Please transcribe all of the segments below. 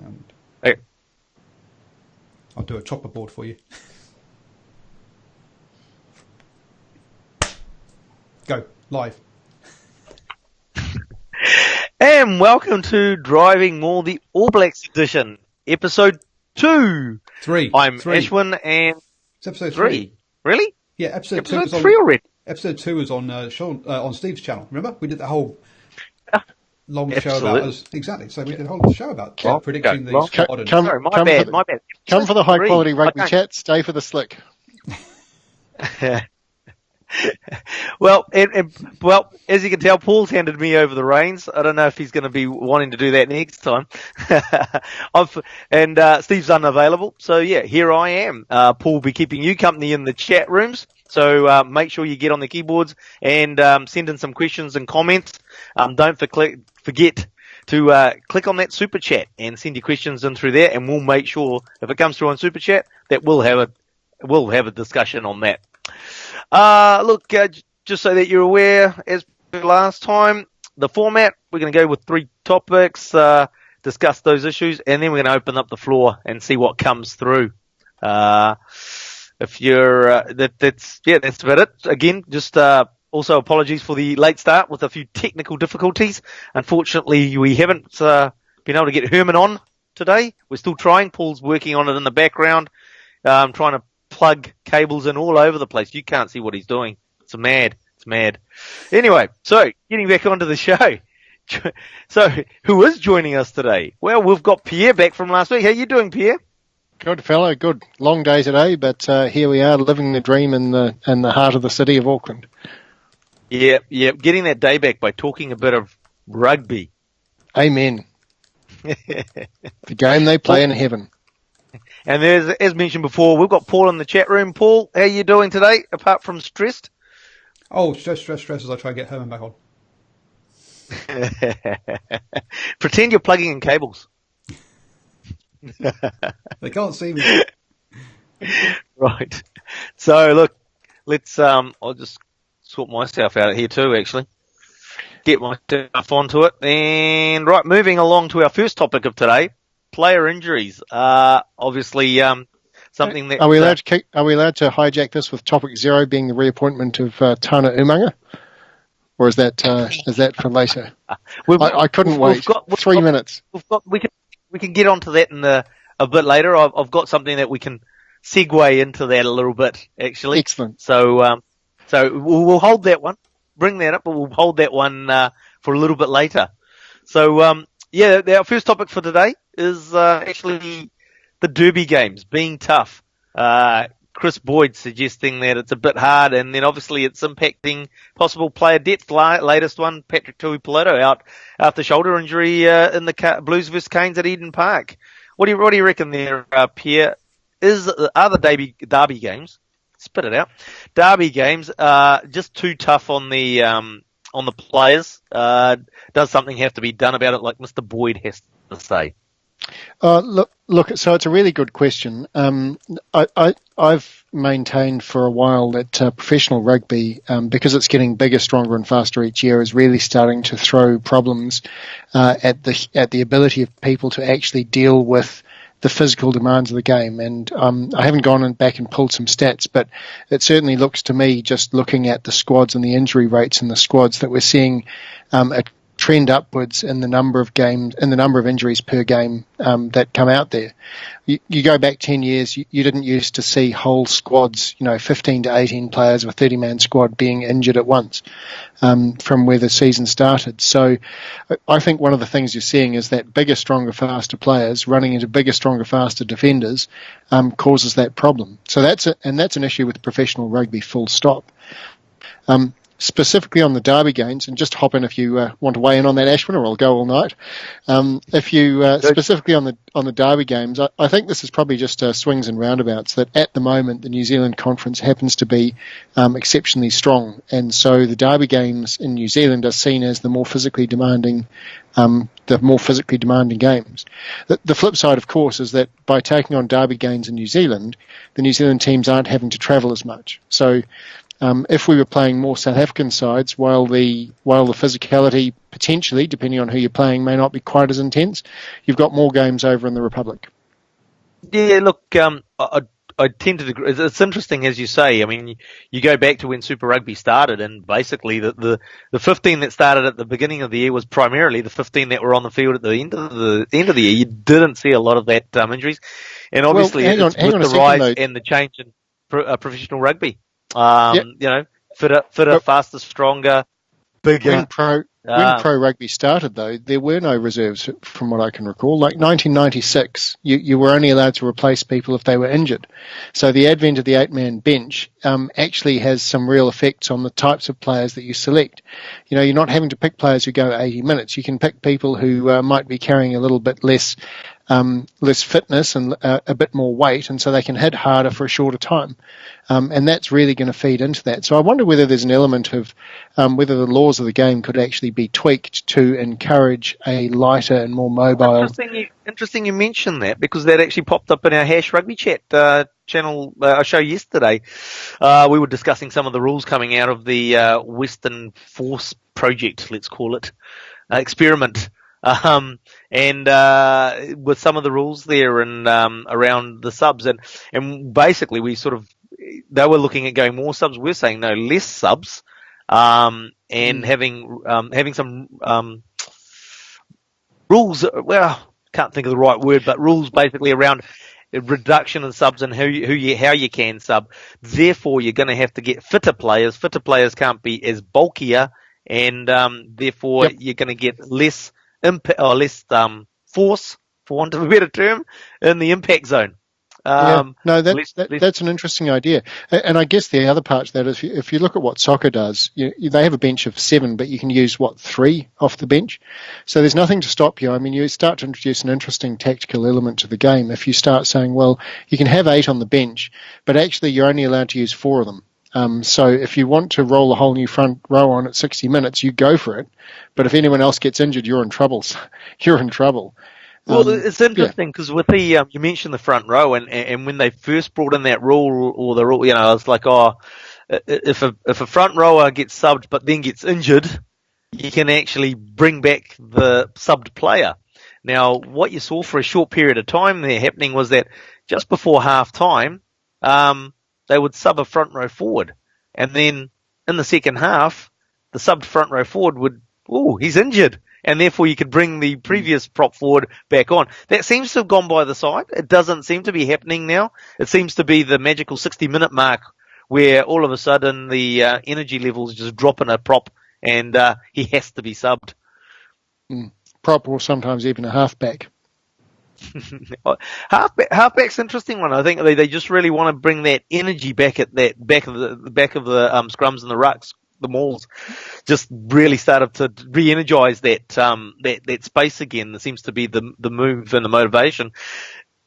And Hey. I'll do a chopper board for you. Go, live. And welcome to DrivingMaul, the All Blacks Edition, episode 2. 3. I'm 3. Ashwin, and It's episode 3. Really? Yeah, episode 2 was Episode on 3 already? Episode 2 was on Sean, on Steve's channel. Remember? We did the whole long show Absolutely. about us. Exactly. So we did a whole show about predicting the squad. And Sorry, my bad. Come for the high quality rugby Okay. chat, stay for the slick. Well, well, as you can tell, Paul's handed me over the reins. I don't know if he's going to be wanting to do that next time. Steve's unavailable, so yeah, here I am. Paul will be keeping you company in the chat rooms, so make sure you get on the keyboards and send in some questions and comments. Don't forget to click on that super chat and send your questions in through there, and we'll make sure if it comes through on super chat that we'll have a discussion on that. Look, just so that you're aware, as per last time, the format, we're going to go with 3 topics, discuss those issues, and then we're going to open up the floor and see what comes through. If you're, that's about it. Again, just, also apologies for the late start with a few technical difficulties. Unfortunately, we haven't, been able to get Herman on today. We're still trying. Paul's working on it in the background, trying to plug cables in all over the place. You can't see what he's doing. It's mad. Anyway, so getting back onto the show. So who is joining us today? Well, we've got Pierre back from last week. How you doing, Pierre? Good fellow, good. Long day today, but here we are living the dream in the heart of the city of Auckland. Yeah, getting that day back by talking a bit of rugby. Amen. The game they play in heaven. And there's, as mentioned before, we've got Paul in the chat room. Paul, how you doing today, apart from stressed? Oh, stress as I try to get Herman back on. Pretend you're plugging in cables. They can't see me. Right. So, look, let's, I'll just sort myself out here too, actually. Get myself onto it. And, right, moving along to our first topic of today. Player injuries, obviously something that... Are we allowed to hijack this with topic 0 being the reappointment of Tana Umanga? Or is that for later? I couldn't wait. 3 minutes. We can get onto that in a bit later. I've got something that we can segue into that a little bit, actually. Excellent. So we'll hold that one. Bring that up, but we'll hold that one for a little bit later. So, our first topic for today is actually the Derby games being tough. Chris Boyd suggesting that it's a bit hard, and then obviously it's impacting possible player depth. Latest one, Patrick Tuipulotu out after shoulder injury in the Blues vs Canes at Eden Park. What do you reckon there, Pierre? Are the Derby games? Spit it out. Derby games just too tough on the players? Does something have to be done about it, like Mr. Boyd has to say? Look. So it's a really good question. I've maintained for a while that professional rugby, because it's getting bigger, stronger, and faster each year, is really starting to throw problems at the ability of people to actually deal with the physical demands of the game. And I haven't gone back and pulled some stats, but it certainly looks to me, just looking at the squads and the injury rates in the squads, that we're seeing a trend upwards in the number of games and the number of injuries per game that come out there. You go back 10 years, you didn't used to see whole squads, 15 to 18 players of a 30-man squad being injured at once from where the season started. So I think one of the things you're seeing is that bigger, stronger, faster players running into bigger, stronger, faster defenders causes that problem. So that's an issue with professional rugby, full stop. Specifically on the Derby games, and just hop in if you want to weigh in on that, Ashwin, or I'll go all night. If you specifically on the Derby games, I think this is probably just swings and roundabouts. That at the moment the New Zealand Conference happens to be exceptionally strong, and so the Derby games in New Zealand are seen as the more physically demanding games. The flip side, of course, is that by taking on Derby games in New Zealand, the New Zealand teams aren't having to travel as much. So If we were playing more South African sides, while the physicality potentially, depending on who you're playing, may not be quite as intense, you've got more games over in the Republic. Yeah, look, I tend to agree. It's interesting, as you say. I mean, you go back to when Super Rugby started, and basically the 15 that started at the beginning of the year was primarily the 15 that were on the field at the end of the year. You didn't see a lot of that with the rise and the change in professional rugby. Fitter, faster, stronger, bigger. When Pro Rugby started, though, there were no reserves, from what I can recall. Like 1996, you were only allowed to replace people if they were injured. So the advent of the 8-man bench actually has some real effects on the types of players that you select. You're not having to pick players who go 80 minutes. You can pick people who might be carrying a little bit less fitness and a bit more weight, and so they can hit harder for a shorter time. And that's really going to feed into that. So I wonder whether there's an element of whether the laws of the game could actually be tweaked to encourage a lighter and more mobile. Interesting you mentioned that, because that actually popped up in our Hash Rugby Chat channel show yesterday. We were discussing some of the rules coming out of the Western Force project, let's call it, experiment. And with some of the rules there and around the subs, and basically they were looking at going more subs. We're saying no, less subs, and having some rules. Well, can't think of the right word, but rules basically around reduction in subs and how you can sub. Therefore, you're going to have to get fitter players. Fitter players can't be as bulkier, and therefore you're going to get less impact or less force, for want of a better term, in the impact zone. That's an interesting idea. And I guess the other part to that is if you look at what soccer does, they have a bench of 7, but you can use, 3 off the bench. So there's nothing to stop you. I mean, you start to introduce an interesting tactical element to the game if you start saying, well, you can have 8 on the bench, but actually you're only allowed to use 4 of them. So if you want to roll a whole new front row on at 60 minutes, you go for it. But if anyone else gets injured, you're in trouble. You're in trouble. Well, it's interesting because with the you mentioned the front row, and when they first brought in that rule, or the rule, it's like, if a front rower gets subbed but then gets injured, you can actually bring back the subbed player. Now, what you saw for a short period of time there happening was that just before half time, they would sub a front row forward, and then in the second half, the subbed front row forward he's injured. And therefore you could bring the previous prop forward back on. That seems to have gone by the side. It doesn't seem to be happening now. It seems to be the magical 60-minute mark where all of a sudden the energy levels just drop in a prop and he has to be subbed. Prop or sometimes even a halfback. Halfback's an interesting one. I think they just really want to bring that energy back at that back of the scrums and the rucks. The mauls just really started to re-energize that space again. There seems to be the move and the motivation.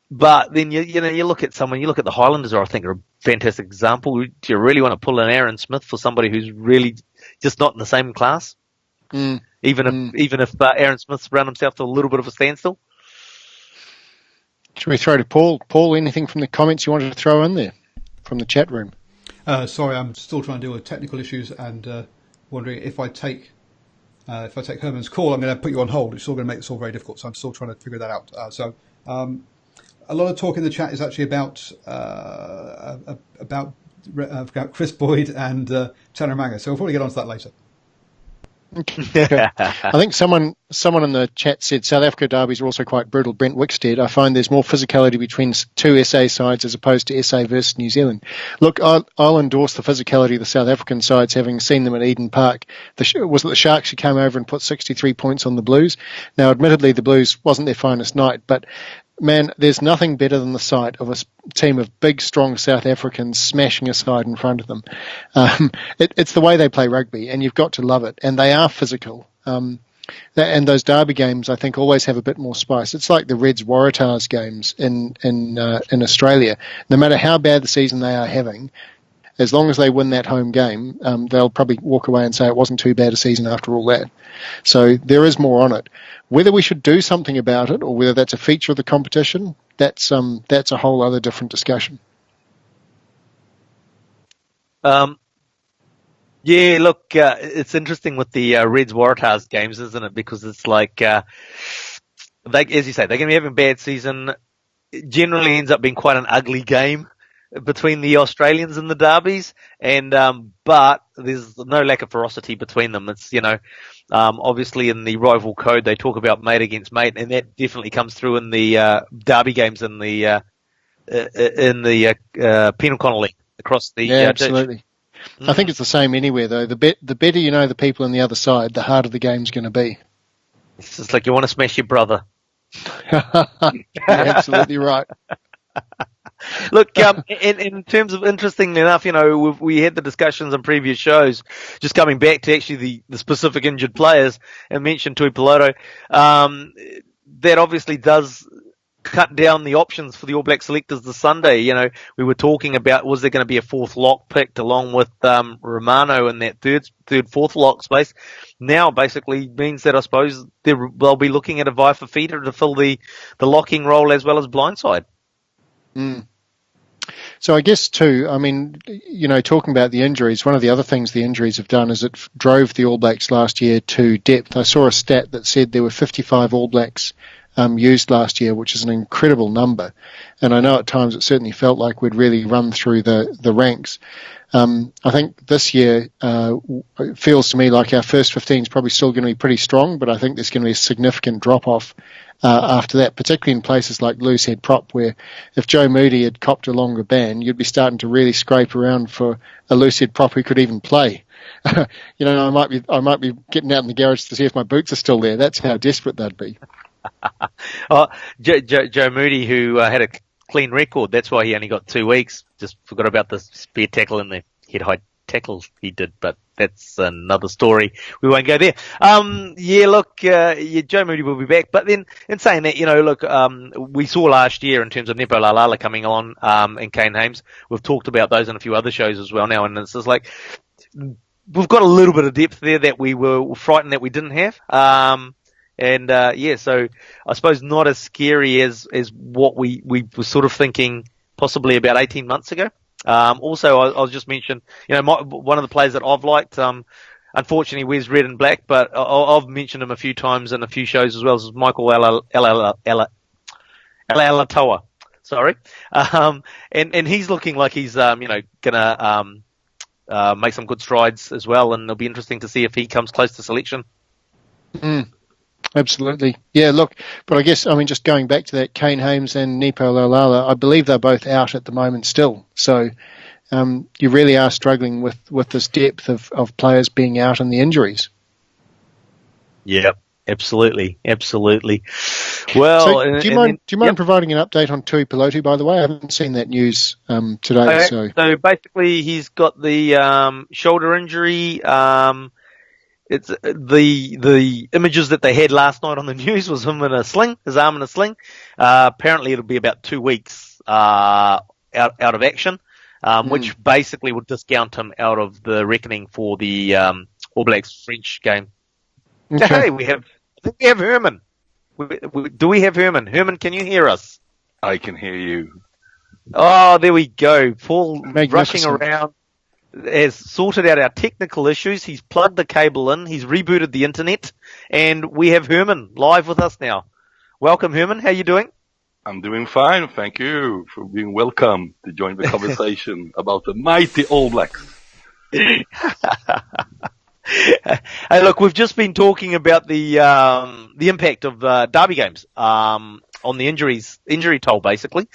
But then you look at the Highlanders, I think, are a fantastic example. Do you really want to pull an Aaron Smith for somebody who's really just not in the same class? Even if Aaron Smith's run himself to a little bit of a standstill. Should we throw to Paul? Paul, anything from the comments you wanted to throw in there from the chat room? Sorry, I'm still trying to deal with technical issues and wondering if I take Herman's call, I'm going to put you on hold. It's still going to make this all very difficult, so I'm still trying to figure that out. A lot of talk in the chat is actually about Chris Boyd and Tanner Manga, so we'll probably get onto that later. I think someone in the chat said South Africa derbies are also quite brutal. Brent Wickstead, I find there's more physicality between 2 SA sides as opposed to SA versus New Zealand. Look, I'll endorse the physicality of the South African sides, having seen them at Eden Park. Was it the Sharks who came over and put 63 points on the Blues? Now, admittedly, the Blues wasn't their finest night, but man, there's nothing better than the sight of a team of big, strong South Africans smashing a side in front of them. It's the way they play rugby, and you've got to love it. And they are physical. And those derby games, I think, always have a bit more spice. It's like the Reds-Waratahs games in Australia. No matter how bad the season they are having, as long as they win that home game, they'll probably walk away and say it wasn't too bad a season after all that. So there is more on it. Whether we should do something about it or whether that's a feature of the competition, that's a whole other different discussion. Yeah, look, it's interesting with the Reds Waratahs games, isn't it? Because it's like, as you say, they're going to be having a bad season. It generally ends up being quite an ugly game between the Australians and the Derbies, and but there's no lack of ferocity between them. It's obviously in the rival code they talk about mate against mate, and that definitely comes through in the Derby games in the Penal Corner League across the Yeah, ditch. absolutely. I think it's the same anywhere, though. The better you know the people on the other side, the harder the game's going to be. It's just like you want to smash your brother. You're absolutely right. Look, in terms of interesting enough, we had the discussions in previous shows, just coming back to actually the specific injured players, and mentioned Tui Piloto. That obviously does cut down the options for the All Black selectors this Sunday. We were talking about, was there going to be a fourth lock picked along with Romano in that fourth lock space? Now basically means that I suppose they'll be looking at a vie for Fifita to fill the locking role as well as blindside. Mm. So I guess too, I mean, talking about the injuries, one of the other things the injuries have done is it drove the All Blacks last year to depth. I saw a stat that said there were 55 All Blacks used last year, which is an incredible number. And I know at times it certainly felt like we'd really run through the ranks. I think this year it feels to me like our first 15 is probably still going to be pretty strong, but I think there's going to be a significant drop-off after that, particularly in places like loosehead prop, where if Joe Moody had copped a longer ban, you'd be starting to really scrape around for a loosehead prop who could even play. I might be getting out in the garage to see if my boots are still there. That's how desperate they'd be. Joe Moody, who had a clean record, that's why he only got 2 weeks. Just forgot about the spear tackle and the head high tackle he did, but that's another story. We won't go there. Joe Moody will be back. But then, in saying that, we saw last year in terms of Nepo Lalala coming on, and Kane Hames. We've talked about those in a few other shows as well now, and it's just like we've got a little bit of depth there that we were frightened that we didn't have. So I suppose not as scary as what we were sort of thinking possibly about 18 months ago. Also, I'll just mention, one of the players that I've liked, unfortunately wears red and black, but I've mentioned him a few times in a few shows as well, as Michael Alatoa. Sorry. And he's looking like he's, gonna, make some good strides as well, and it'll be interesting to see if he comes close to selection. Mm. Absolutely. Yeah, look, but I guess, just going back to that, Kane Hames and Nepo Lalala, I believe they're both out at the moment still. So you really are struggling with this depth of players being out and the injuries. Yeah, absolutely. Well, so do you mind providing an update on Tui Piloto, by the way? I haven't seen that news today. Okay. So basically he's got the shoulder injury. It's the images that they had last night on the news was him in a sling, his arm in a sling. Apparently it'll be about 2 weeks out of action, which basically would discount him out of the reckoning for the All Blacks French game. Okay. Hey, I think we have Herman. Do we have Herman? Herman, can you hear us? I can hear you. Oh, there we go. Paul rushing Magnificent. around. Has sorted out our technical issues. He's plugged the cable in. He's rebooted the internet, and we have Herman live with us now. Welcome, Herman. How you doing? I'm doing fine. Thank you for being welcome to join the conversation about the mighty All Blacks. Hey, look, we've just been talking about the impact of derby games on the injury toll, basically.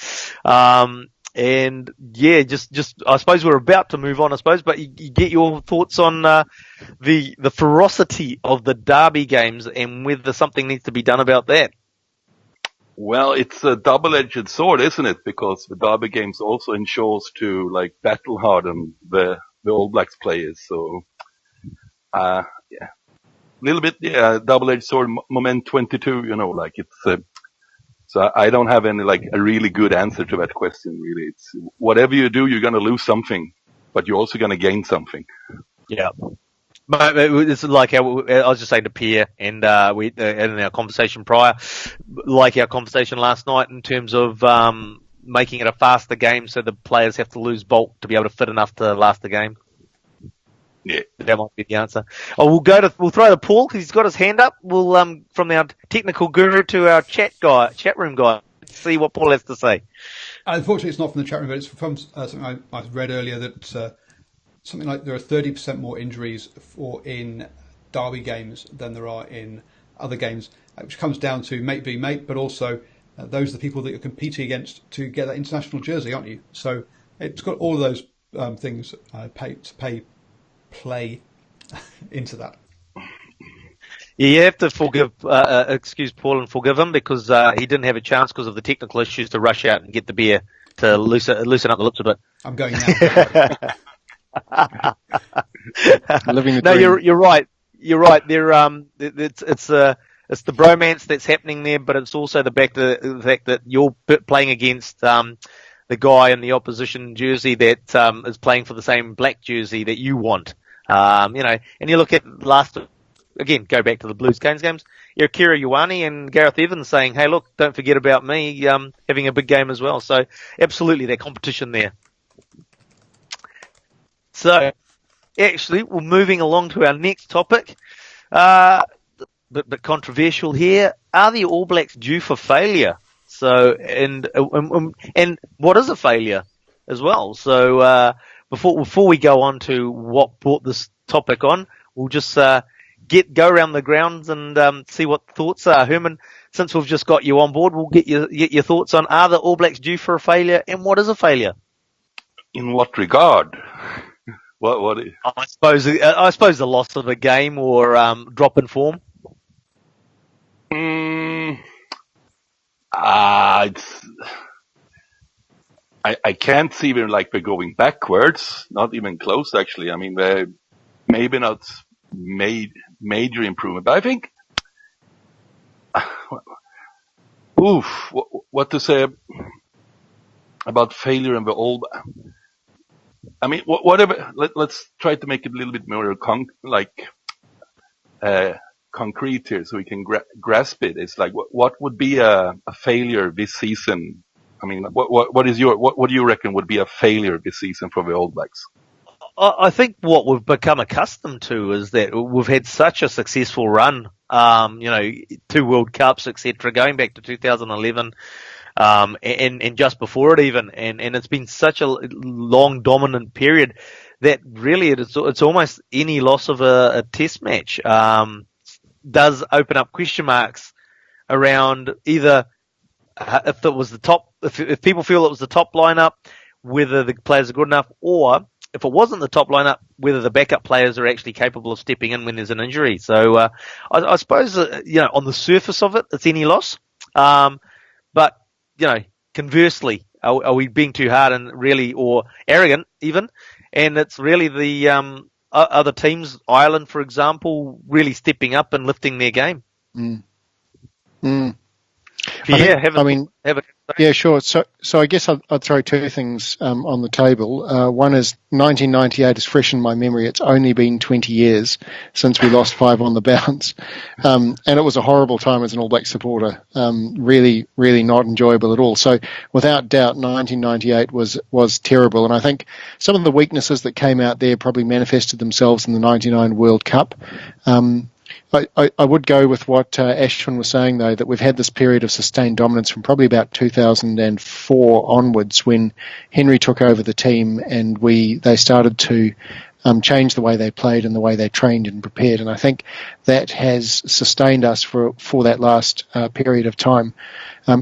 And yeah, just I suppose we're about to move on, but you get your thoughts on the ferocity of the derby games and whether something needs to be done about that. Well, it's a double-edged sword, isn't it? Because the derby games also ensures to battle harden the All Blacks players. So, a little bit, double-edged sword. Moment 22, it's. So I don't have any a really good answer to that question. Really, it's whatever you do, you're going to lose something, but you're also going to gain something. Yeah. But it's like I was just saying to Pierre, and we in our conversation prior, like our conversation last night in terms of making it a faster game, so the players have to lose bulk to be able to fit enough to last the game. Yeah. That might be the answer. Oh, we'll throw to Paul. He's got his hand up. We'll from our technical guru to our chat room guy. Let's see what Paul has to say. Unfortunately, it's not from the chat room, but it's from something I read earlier that something like there are 30% more injuries in derby games than there are in other games, which comes down to mate being mate, but also those are the people that you're competing against to get that international jersey, aren't you? So it's got all of those things play into that. Yeah, you have to excuse Paul and forgive him because he didn't have a chance because of the technical issues to rush out and get the beer to loosen up the lips a bit. I'm going now. Living the No, dream. you're right. You're right. It's the bromance that's happening there, but it's also the fact that you're playing against the guy in the opposition jersey that is playing for the same black jersey that you want. And you look at again, go back to the Blues Canes games. You're Kira Ioane and Gareth Evans saying, "Hey, look, don't forget about me having a big game as well." So absolutely, that competition there. So actually, we're moving along to our next topic. But controversial here. Are the All Blacks due for failure? So and what is a failure as well? So before we go on to what brought this topic on, we'll just go around the grounds and see what thoughts are. Herman, since we've just got you on board, we'll get your thoughts on are the All Blacks due for a failure and what is a failure? In what regard? What? I suppose the loss of a game or drop in form. I can't see them like we're going backwards. Not even close, actually. I mean, they're maybe not major improvement, but I think. What to say about failure and the old? I mean, whatever. Let's try to make it a little bit more concrete here, so we can grasp it. It's like what would be a failure this season? I mean, what do you reckon would be a failure this season for the All Blacks? I think what we've become accustomed to is that we've had such a successful run, 2 World Cups, etc., going back to 2011, and just before it even, and it's been such a long dominant period that really it's almost any loss of a test match does open up question marks around either if it was the top, if people feel it was the top lineup, whether the players are good enough, or if it wasn't the top lineup, whether the backup players are actually capable of stepping in when there's an injury. So I suppose on the surface of it, it's any loss. But conversely, are we being too hard and really or arrogant even? And it's really the other teams, Ireland, for example, really stepping up and lifting their game. Yeah, sure. So I guess I'd throw 2 things on the table. One is 1998 is fresh in my memory. It's only been 20 years since we lost 5 on the bounce. And it was a horrible time as an All Black supporter. Really, really not enjoyable at all. So without doubt, 1998 was terrible. And I think some of the weaknesses that came out there probably manifested themselves in the 99 World Cup. I would go with what Ashwin was saying, though, that we've had this period of sustained dominance from probably about 2004 onwards when Henry took over the team and they started to change the way they played and the way they trained and prepared. And I think that has sustained us for that last period of time,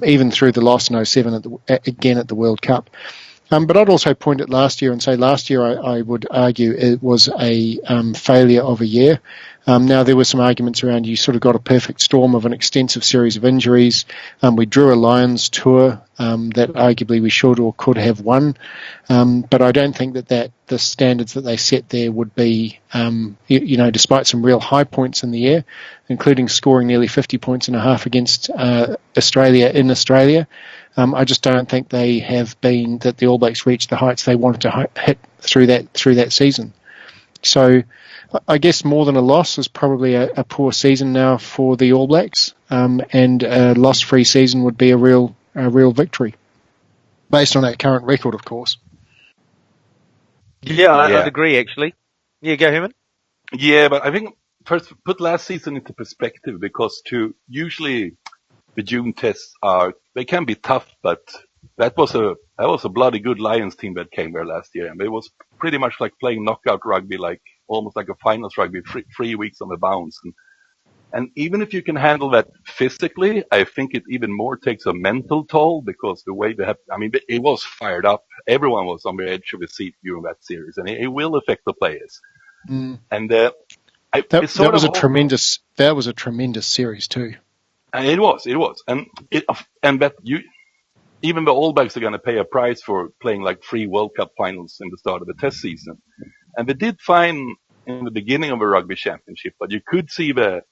even through the loss in 2007 again at the World Cup. But I'd also point at last year and say last year I would argue it was a failure of a year. Now, there were some arguments around you sort of got a perfect storm of an extensive series of injuries. We drew a Lions tour that arguably we should or could have won. But I don't think that the standards that they set there would be, despite some real high points in the year, including scoring nearly 50 points and a half against Australia in Australia. I just don't think they have been, that the All Blacks reached the heights they wanted to hit through that season. So I guess more than a loss is probably a poor season now for the All Blacks, and a loss-free season would be a real victory, based on that current record, of course. Yeah, I'd agree, actually. Yeah, go Herman. Yeah, but I think first put last season into perspective, because usually the June tests they can be tough, but that was a bloody good Lions team that came there last year, and it was pretty much like playing knockout rugby, like almost like a finals rugby, 3 weeks on the bounce. And even if you can handle that physically, I think it even more takes a mental toll, because the way it was fired up. Everyone was on the edge of the seat during that series, and it will affect the players. Mm. And that was a tremendous series too. And it was, and that even the All Blacks are going to pay a price for playing like 3 World Cup finals in the start of the test season. And they did fine in the beginning of the Rugby Championship, but you could see the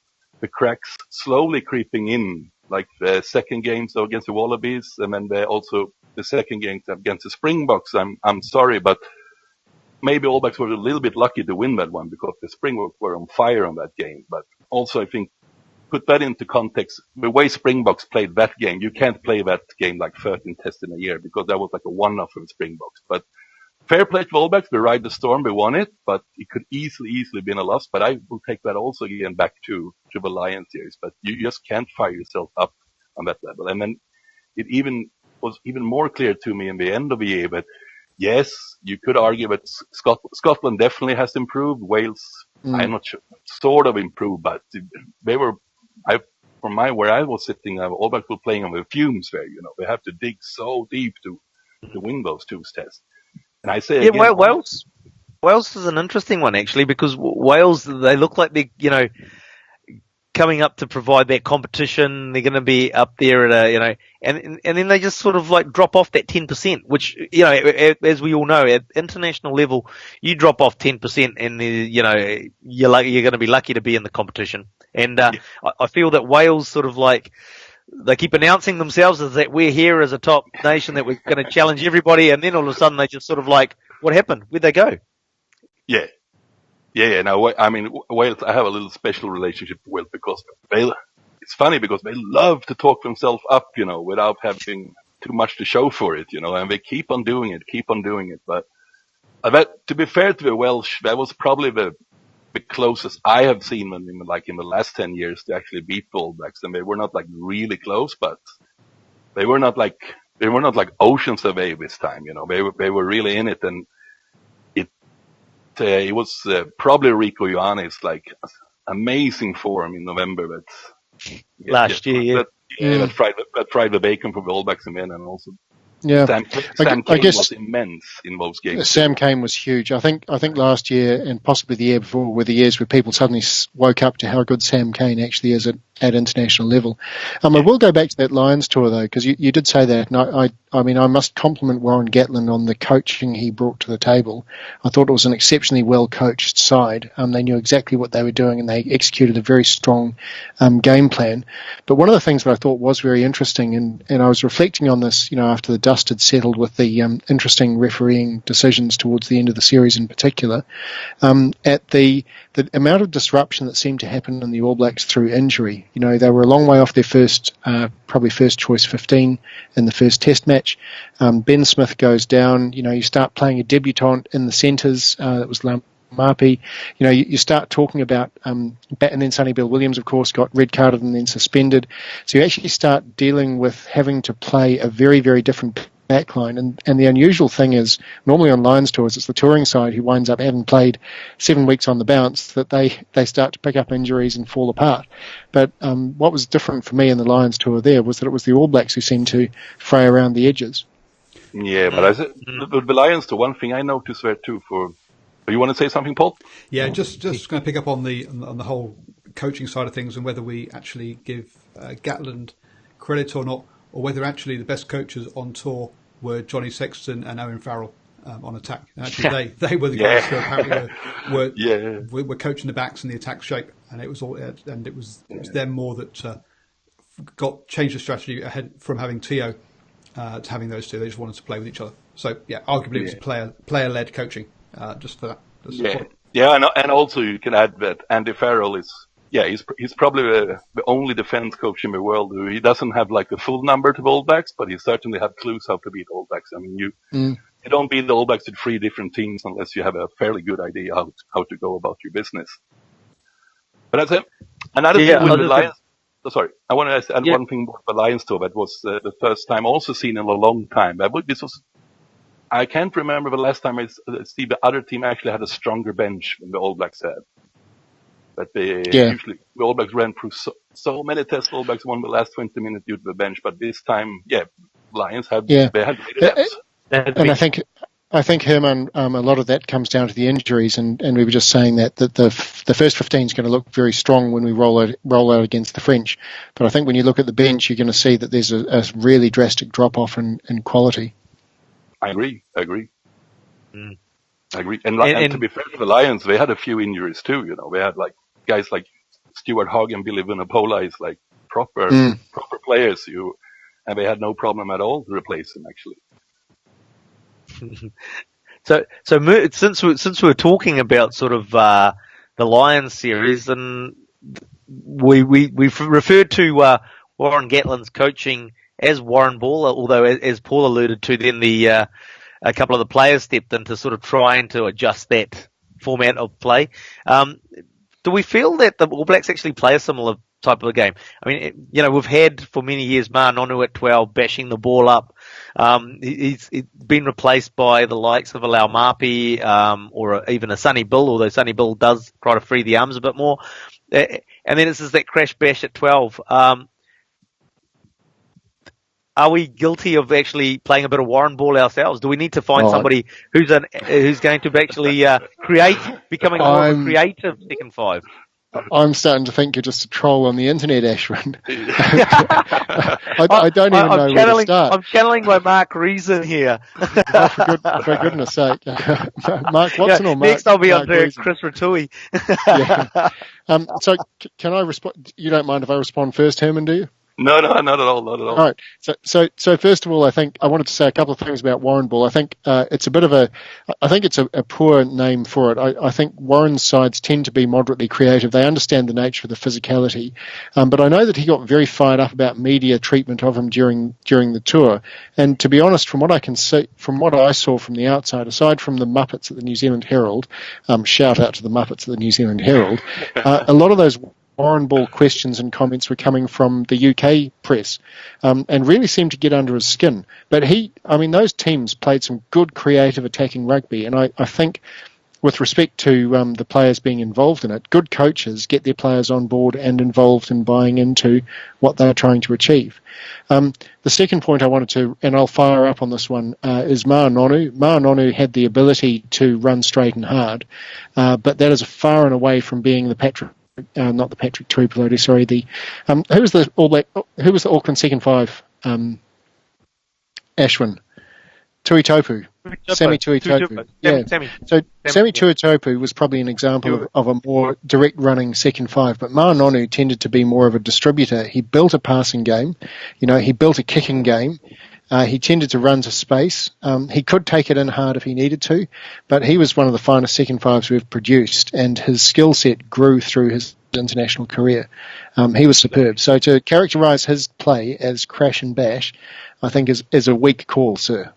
cracks slowly creeping in, like the second game so against the Wallabies, and then also the second game against the Springboks. I'm sorry, but maybe All Blacks were a little bit lucky to win that one, because the Springboks were on fire on that game. But also, I think, put that into context, the way Springboks played that game, you can't play that game like 13 tests in a year, because that was like a one-off for the Springboks. But fair play to All Blacks, they ride the storm, they won it, but it could easily been a loss. But I will take that also again back to the Lions series. But you just can't fire yourself up on that level. And then it was even more clear to me in the end of the year that, yes, you could argue that Scotland definitely has improved. Wales, I'm not sure, sort of improved, but they were, from where I was sitting, All Blacks were playing on the fumes there. They have to dig so deep to win those 2 tests. And I say again, Wales is an interesting one actually, because Wales, they look like they're coming up to provide that competition. They're going to be up there at and then they just sort of like drop off that 10%, which as we all know, at international level, you drop off 10% and you're going to be lucky to be in the competition. And I feel that Wales sort of like, they keep announcing themselves as that we're here as a top nation, that we're going to challenge everybody, and then all of a sudden they just sort of like, what happened? Where'd they go? Yeah. No, I mean, Wales, I have a little special relationship with Wales, because it's funny because they love to talk themselves up, without having too much to show for it, and they keep on doing it. But to be fair to the Welsh, that was probably the closest I have seen them in the last 10 years to actually beat the All Blacks. And they were not like really close, but they were not like oceans away this time, they were really in it. And it was probably Rico Ioane's like amazing form in November last year. That fried the bacon for the All Blacks and then, and also Sam Cane was immense in those games. Sam Cane was huge. I think last year and possibly the year before were the years where people suddenly woke up to how good Sam Cane actually is at international level. I will go back to that Lions tour though, because you did say that, and I mean I must compliment Warren Gatland on the coaching he brought to the table. I thought it was an exceptionally well coached side. They knew exactly what they were doing, and they executed a very strong game plan. But one of the things that I thought was very interesting, and I was reflecting on this, after the dust had settled with the interesting refereeing decisions towards the end of the series in particular, at the amount of disruption that seemed to happen in the All Blacks through injury. They were a long way off their probably first choice 15 in the first test match. Ben Smith goes down. You start playing a debutant in the centres. That was Mapi. You start talking about, and then Sonny Bill Williams, of course, got red carded and then suspended. So you actually start dealing with having to play a very, very different backline. And the unusual thing is, normally on Lions tours, it's the touring side who winds up having played 7 weeks on the bounce that they start to pick up injuries and fall apart. But what was different for me in the Lions tour there was that it was the All Blacks who seemed to fray around the edges. Yeah, but I said, the Lions tour, one thing I noticed there too you want to say something, Paul? Yeah, just going to pick up on the whole coaching side of things, and whether we actually give Gatland credit or not, or whether actually the best coaches on tour were Johnny Sexton and Owen Farrell on attack. And actually, they were the guys who apparently were coaching the backs and the attack shape, and it was them more that changed the strategy ahead from having Tio to having those two. They just wanted to play with each other. So arguably it was player-led coaching. Just for that. And also you can add that Andy Farrell he's probably the only defense coach in the world who he doesn't have like a full number to the All Blacks, but he certainly have clues how to beat All Blacks. I mean, you don't beat the All Blacks with 3 different teams unless you have a fairly good idea how to go about your business. But that's it. Another thing with the Lions. Sorry, I want to add one thing about the Lions tour. That was the first time also seen in a long time. I can't remember the last time I see the other team actually had a stronger bench than the All Blacks had. But usually the All Blacks ran through so many tests. All Blacks won the last 20 minutes due to the bench. But this time, Lions had they had depth. And I think Herman, a lot of that comes down to the injuries, and we were just saying that the first 15 is going to look very strong when we roll out against the French. But I think when you look at the bench, you're going to see that there's a really drastic drop off in quality. I agree. I agree. And to be fair to the Lions, they had a few injuries too. You know, they had like guys like Stuart Hogg and Billy Vunipola is like proper players and they had no problem at all to replace them actually. So since we're talking about sort of the Lions series, and we've referred to Warren Gatlin's coaching as Warren Ball, although as Paul alluded to, then a couple of the players stepped in to sort of trying to adjust that format of play. Do we feel that the All Blacks actually play a similar type of a game? I mean, you know, we've had for many years Ma'a Nonu at 12 bashing the ball up. He's been replaced by the likes of a Lau Mapi, or even a Sonny Bill, although Sonny Bill does try to free the arms a bit more. And then it's just that crash bash at 12. Are we guilty of actually playing a bit of Warren ball ourselves? Do we need to find somebody who's going to actually becoming more of a creative second five? I'm starting to think you're just a troll on the internet, Ashwin. I don't even know where to start. I'm channeling my Mark Reason here. For goodness sake. Mark Watson or Mark? Next I'll be Mark on to Reason. Chris Ratui. So can I respond? You don't mind if I respond first, Herman, do you? No, not at all. All right. So first of all, I think I wanted to say a couple of things about Warren Ball. I think it's a poor name for it. I think Warren's sides tend to be moderately creative. They understand the nature of the physicality, but I know that he got very fired up about media treatment of him during the tour. And to be honest, from what I can see, from what I saw from the outside, aside from the Muppets at the New Zealand Herald, shout out to the Muppets at the New Zealand Herald, a lot of those Warren Ball questions and comments were coming from the UK press, and really seemed to get under his skin. But those teams played some good creative attacking rugby, and I think with respect to the players being involved in it, good coaches get their players on board and involved in buying into what they're trying to achieve. The second point I wanted to, and I'll fire up on this one, is Ma'a Nonu. Ma'a Nonu had the ability to run straight and hard, but that is far and away from being the not the Patrick Tuipulotu, sorry. Who was the Auckland second five? Ashwin. Tuitopu. Sammy Tuitopu. Yeah. So Sammy Tuitopu was probably an example of a more direct running second five, but Ma'a Nonu tended to be more of a distributor. He built a passing game, he built a kicking game. He tended to run to space. He could take it in hard if he needed to, but he was one of the finest second fives we've produced, and his skill set grew through his international career. He was superb. So to characterise his play as crash and bash, I think is a weak call, sir.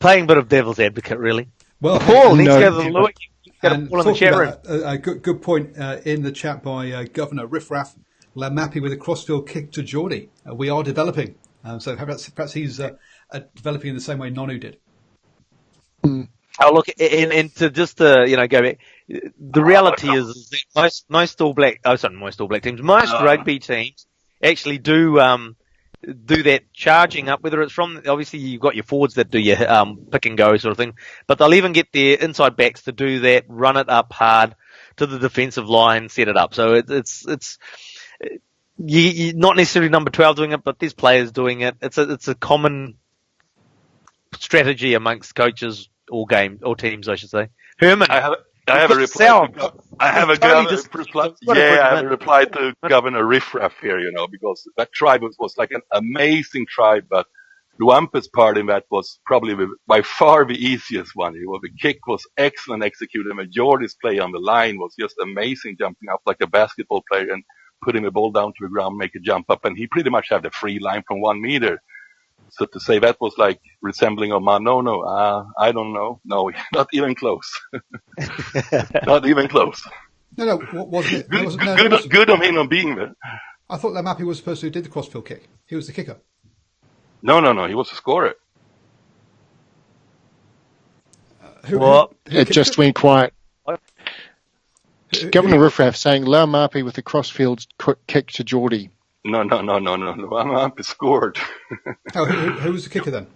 Playing a bit of devil's advocate, really. Well, Paul needs to go to the Louis. Paul in the chat room. A good point in the chat by Governor Riffraff Lamapi with a crossfield kick to Geordie. We are developing, so perhaps he's developing in the same way Nonu did. Oh, look, and to just go back, the reality is that most rugby teams actually do that charging up, whether it's from, obviously you've got your forwards that do your pick and go sort of thing, but they'll even get their inside backs to do that, run it up hard to the defensive line, set it up. So it's you not necessarily number 12 doing it, but there's players doing it. It's a common strategy amongst coaches or teams, I should say. Herman, I have a reply. I have a reply to Governor Riffraff here, because that tribe was like an amazing tribe, but Luampe's part in that was probably by far the easiest one. The kick was excellent executed, and Geordie's play on the line was just amazing, jumping up like a basketball player. And putting the ball down to the ground, make a jump up, and he pretty much had the free line from 1 meter. So to say that was like resembling a man, I don't know. No, not even close. Not even close. No, what wasn't it? Good on him on being there. I thought that Mappy was the person who did the crossfield kick. He was the kicker. No, he was a scorer. It just went quiet. Governor Riffraff saying, Lau Mapi with the crossfield kick to Geordie. No. Mapi scored. Who was the kicker then?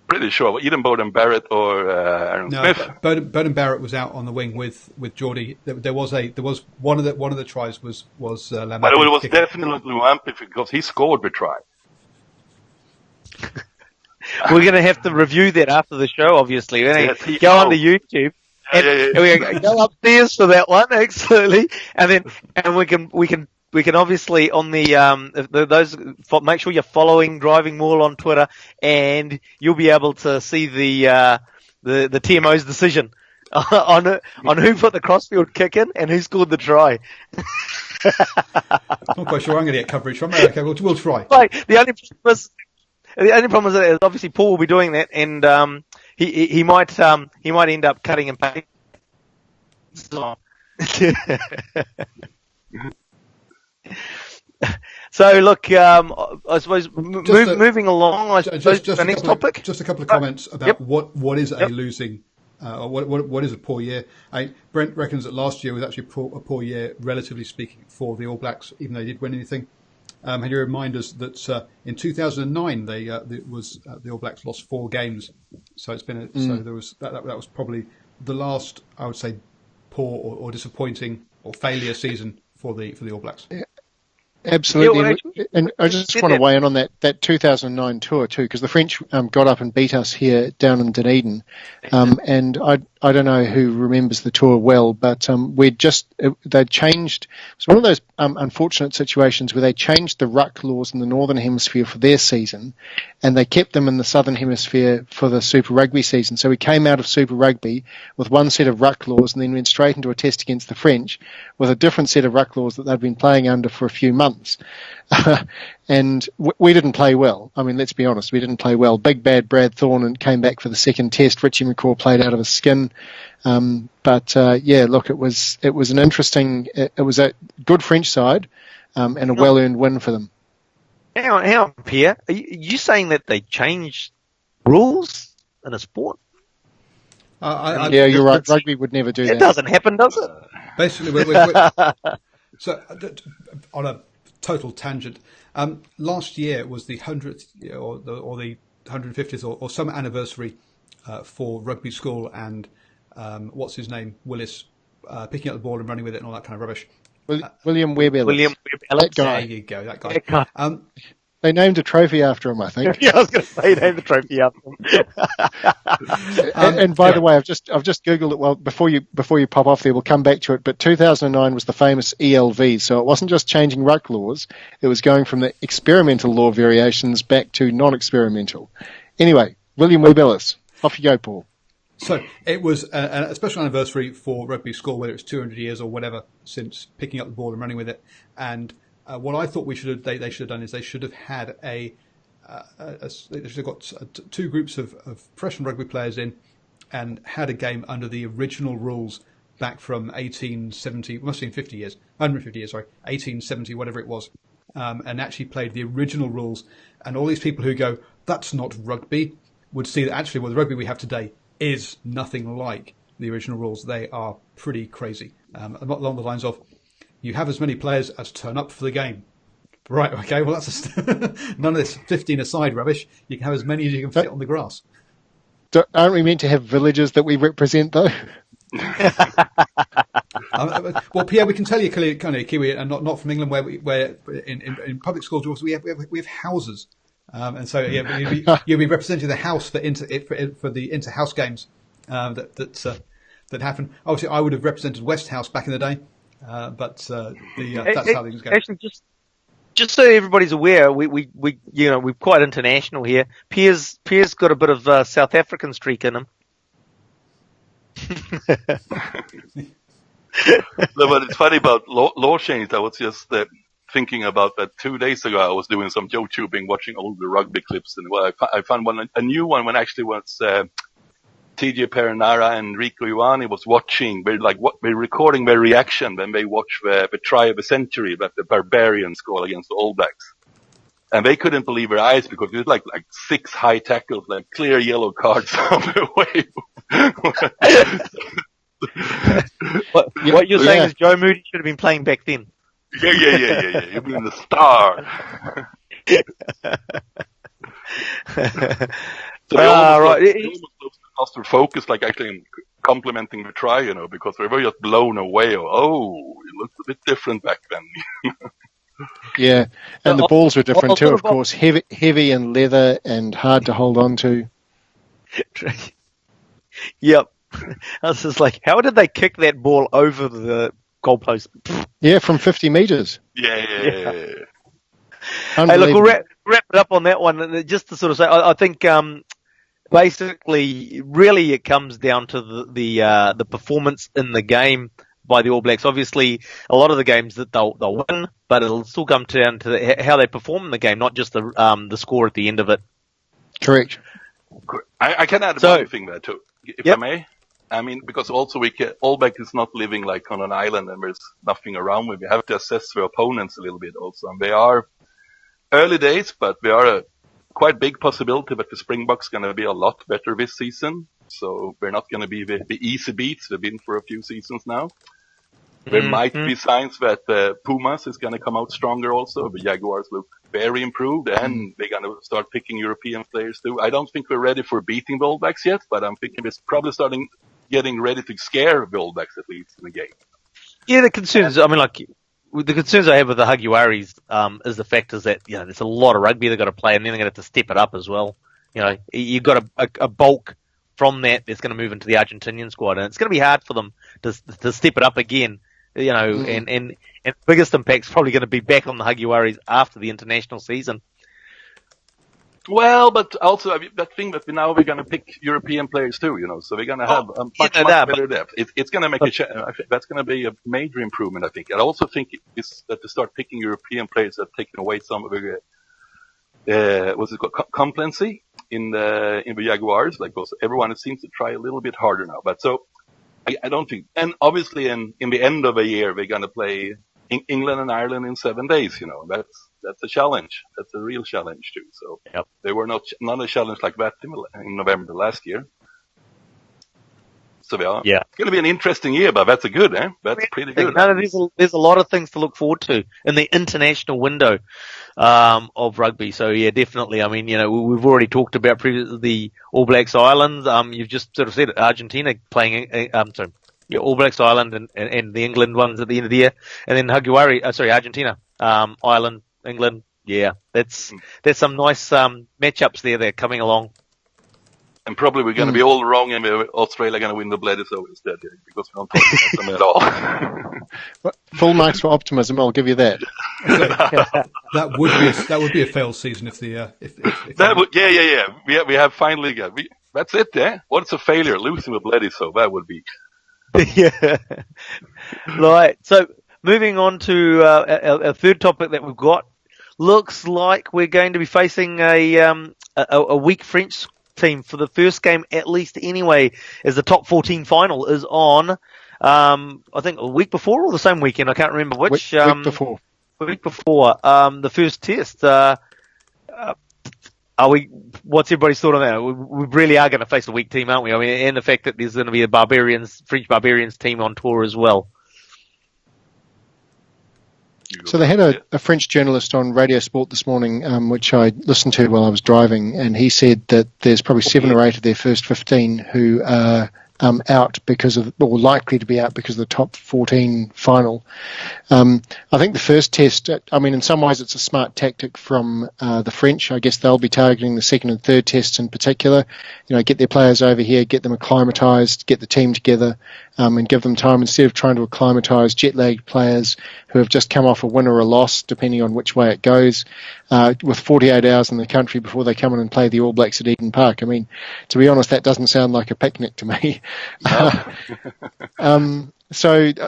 Pretty sure. Either Bowden Barrett or Aaron Smith. Bowden Barrett was out on the wing with Geordie. There was one of the tries was Lau Mapi. But it was definitely Mapi because he scored the try. We're going to have to review that after the show, obviously. We're going to go onto YouTube and we're going to go upstairs for that one, absolutely. And we can obviously on the make sure you're following DrivingMaul on Twitter, and you'll be able to see the TMO's decision on who put the crossfield kick in and who scored the try. I'm not quite sure I'm going to get coverage from it. Okay, we'll try. Like, the only problem is obviously Paul will be doing that, and he might end up cutting and pasting. So look, I suppose moving along. The next topic. Just a couple of comments about what is a losing. What is a poor year? Brent reckons that last year was actually a poor year, relatively speaking, for the All Blacks, even though they did win anything. Can you remind us that in 2009 the All Blacks lost 4 games, so it's been so there was that was probably the last, I would say, poor or disappointing or failure season for the All Blacks. Yeah. Absolutely, and I just want to weigh in on that 2009 tour too, because the French got up and beat us here down in Dunedin, and I don't know who remembers the tour well, but they changed. It's one of those unfortunate situations where they changed the ruck laws in the Northern Hemisphere for their season, and they kept them in the Southern Hemisphere for the Super Rugby season. So we came out of Super Rugby with one set of ruck laws, and then went straight into a test against the French with a different set of ruck laws that they'd been playing under for a few months. And we didn't play well. I mean, let's be honest, we didn't play well. Big bad Brad Thorne came back for the second test. Richie McCaw played out of his skin. Look, it was an interesting. It was a good French side and a well-earned win for them. Hang on, Pierre. Are you saying that they changed rules in a sport? Yeah, you're right. Rugby would never do that. It doesn't happen, does it? Basically, so on a total tangent, last year was the 100th or the 150th or some anniversary for rugby school and what's his name, Willis, picking up the ball and running with it and all that kind of rubbish. William Webb Ellis. That guy. There you go, that guy. They named a trophy after him, I think. Yeah, I was going to say named the trophy after him. And by the way, I've just googled it. Well, before you pop off there, we'll come back to it. But 2009 was the famous ELV, so it wasn't just changing ruck laws; it was going from the experimental law variations back to non-experimental. Anyway, William Webb Ellis, off you go, Paul. So it was a special anniversary for rugby school, whether it's 200 years or whatever since picking up the ball and running with it, and what I thought they should have done is they should have had they should have got 2 groups of professional rugby players in and had a game under the original rules back from 1870, must have been 50 years, 150 years, sorry, 1870, whatever it was, and actually played the original rules. And all these people who go, that's not rugby, would see that actually, well, the rugby we have today is nothing like the original rules. They are pretty crazy. Along the lines of, you have as many players as turn up for the game. Right, okay, well, that's none of this 15-a-side rubbish. You can have as many as you can fit on the grass. Aren't we meant to have villages that we represent, though? Well, Pierre, we can tell you clearly, kind of Kiwi, and not from England, where in public schools we have houses, and so you'll be representing the house for the inter-house games that happen. Obviously, I would have represented West House back in the day. That's how things go. Actually, just so everybody's aware, we're quite international here. Pierre's got a bit of South African streak in him. No, but it's funny about law change. I was just thinking about that 2 days ago. I was doing some YouTubing, watching all the rugby clips, and I found a new one when actually was TJ Perinara and Rico Ioane was watching. We're recording their reaction when they watch the try of the century that the Barbarians scored against the All Blacks. And they couldn't believe their eyes because it was like 6 high tackles, like clear yellow cards on the way. What you're saying is Joe Moody should have been playing back then. Yeah. You've been the star. So they almost lost their focus, like actually complimenting the try, because they were just blown away. Oh, it looked a bit different back then. Yeah, and the balls were different too, of course. Heavy and leather and hard to hold on to. Yep. I was just like, how did they kick that ball over the goalpost? Yeah, from 50 metres. Yeah. Hey, look, we'll wrap it up on that one. And just to sort of say, I think basically, really, it comes down to the performance in the game by the All Blacks. Obviously, a lot of the games that they'll win, but it'll still come down to how they perform in the game, not just the score at the end of it. Correct. I can add one thing there too, if I may. I mean, because also All Black is not living like on an island and there's nothing around with. We have to assess their opponents a little bit also. And they are early days, but they are a quite big possibility that the Springboks going to be a lot better this season. So they're not going to be the easy beats they've been for a few seasons now. There might be signs that Pumas is going to come out stronger also. The Jaguars look very improved, and they're going to start picking European players too. I don't think we're ready for beating the All Blacks yet, but I'm thinking it's probably getting ready to scare the All Blacks at least in the game. Yeah, the concerns. I mean, the concerns I have with the Jaguares is the fact is that there's a lot of rugby they've got to play, and then they're going to have to step it up as well. You've got a bulk from that's going to move into the Argentinian squad, and it's going to be hard for them to step it up again. And biggest impact's probably going to be back on the Jaguares after the international season. Well, but also that thing that we're going to pick European players too, so we're going to have a much better depth. It's going to make that's going to be a major improvement, I think. I also think is that to start picking European players that have taken away some of the complacency in the Jaguars. Like everyone seems to try a little bit harder now, but so. I don't think, and obviously in the end of a year, we're going to play England and Ireland in 7 days, that's a challenge. That's a real challenge too. So they were not a challenge like that in November last year. So it's going to be an interesting year, but that's that's pretty good. There's a lot of things to look forward to in the international window of rugby. So yeah, definitely. I mean, we've already talked about previously the All Blacks Island. You've just sort of said Argentina playing. All Blacks Island and the England ones at the end of the year, and then Argentina, Ireland, England. Yeah, that's some nice matchups there. They're coming along. And probably we're going to be all wrong, and Australia going to win the Bledisloe instead, because we don't talk about them at all. Full marks for optimism. I'll give you that. That would be a failed season if We have finally got. That's it, What's a failure? Losing the Bledisloe, that would be. Yeah. Right. So moving on to our third topic that we've got, looks like we're going to be facing a weak French team for the first game, at least anyway, as the top 14 final is on, I think a week before or the same weekend, I can't remember which. Week before. The first test. What's everybody's thought on that? We really are going to face a weak team, aren't we? I mean, and the fact that there's going to be a French Barbarians team on tour as well. So they had a French journalist on Radio Sport this morning, which I listened to while I was driving, and he said that there's probably 7 or 8 of their first 15 who are out or likely to be out because of the top 14 final. I think the first test, in some ways it's a smart tactic from the French. I guess they'll be targeting the second and third tests in particular. Get their players over here, get them acclimatised, get the team together, and give them time instead of trying to acclimatise jet-lagged players who have just come off a win or a loss, depending on which way it goes, with 48 hours in the country before they come in and play the All Blacks at Eden Park. To be honest, that doesn't sound like a picnic to me. No.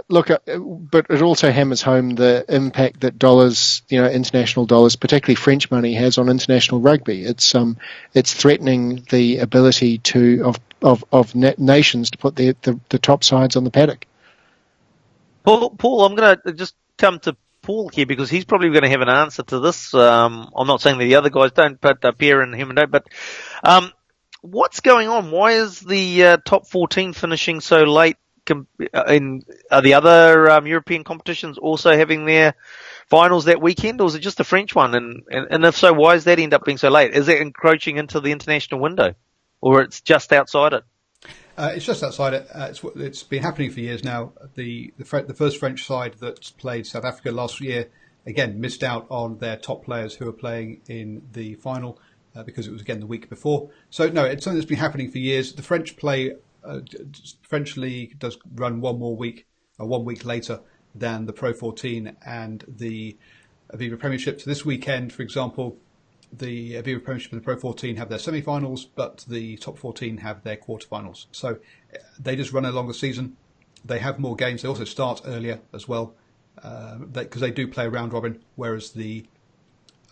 Look, but it also hammers home the impact that dollars, international dollars, particularly French money, has on international rugby. It's threatening the ability of nations to put the top sides on the paddock. Paul, I'm going to just come to Paul here because he's probably going to have an answer to this. I'm not saying that the other guys don't, but Pierre and him don't. But what's going on? Why is the top 14 finishing so late? Are the other European competitions also having their finals that weekend, or is it just the French one? And if so, why does that end up being so late? Is it encroaching into the international window, or it's just outside it? It's just outside it. It's been happening for years now. The first French side that played South Africa last year, again, missed out on their top players who were playing in the final because it was, again, the week before. So, no, it's something that's been happening for years. The French French league does run 1 week later than the Pro 14 and the Aviva Premiership. So this weekend, for example, the Aviva Premiership and the Pro 14 have their semi-finals, but the top 14 have their quarterfinals. So they just run a longer season. They have more games. They also start earlier as well because they do play a round robin, whereas the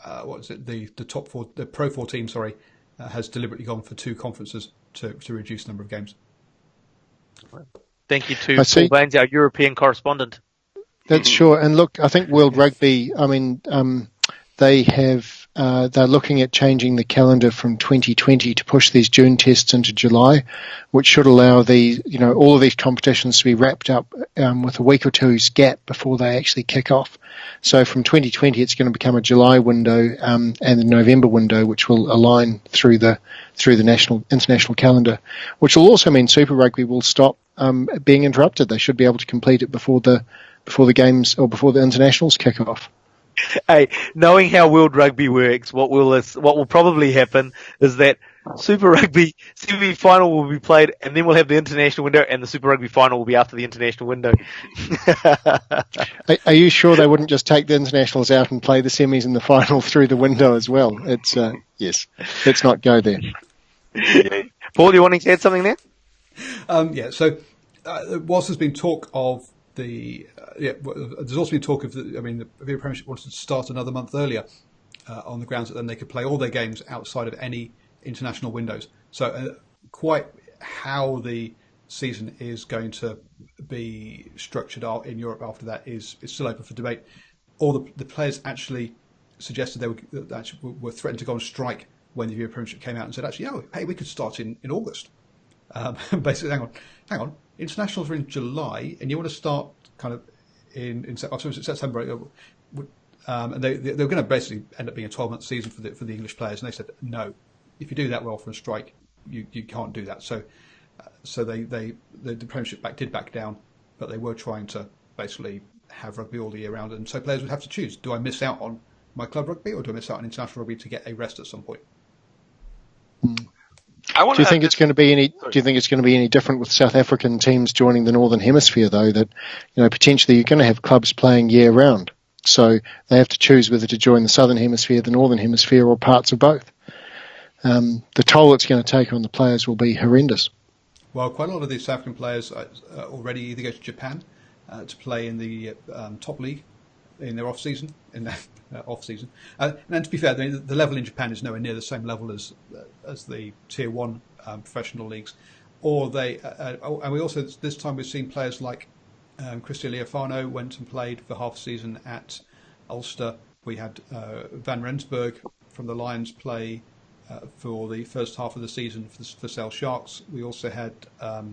Pro 14, has deliberately gone for 2 conferences to reduce the number of games. Thank you to Paul Baines, our European correspondent. That's sure. And look, I think World Rugby, they're looking at changing the calendar from 2020 to push these June tests into July, which should allow all of these competitions to be wrapped up with a week or two's gap before they actually kick off. So from 2020, it's going to become a July window and a November window, which will align through the international calendar, which will also mean Super Rugby will stop being interrupted. They should be able to complete it before the games or before the internationals kick off. Hey, knowing how World Rugby works, what will probably happen is that Super Rugby semi-final will be played, and then we'll have the international window, and the Super Rugby final will be after the international window. Are you sure they wouldn't just take the internationals out and play the semis and the final through the window as well? It's yes. Let's not go there. Paul, you wanting to add something there? So whilst there's been talk of there's also been talk of the Aviva Premiership wanted to start another month earlier on the grounds that then they could play all their games outside of any international windows. So quite how the season is going to be structured out in Europe after that is still open for debate. All the players actually suggested they were threatened to go on strike when the Aviva Premiership came out and said, we could start in August. Basically, hang on. Internationals are in July, and you want to start kind of in September, and they're going to basically end up being a 12-month season for the English players. And they said, no, if you do that, we're off for a strike. You can't do that. So the Premiership did back down, but they were trying to basically have rugby all the year round, and so players would have to choose: do I miss out on my club rugby, or do I miss out on international rugby to get a rest at some point? Do you think it's going to be any different with South African teams joining the Northern Hemisphere, though? That potentially you're going to have clubs playing year round, so they have to choose whether to join the Southern Hemisphere, the Northern Hemisphere, or parts of both. The toll it's going to take on the players will be horrendous. Well, quite a lot of these South African players already either go to Japan to play in the top league in their off season. And to be fair, the level in Japan is nowhere near the same level as the Tier 1 professional leagues. Or and we also, this time we've seen players like Christian Leofano went and played for half a season at Ulster. We had Van Rensburg from the Lions play for the first half of the season for Sale Sharks. We also had, not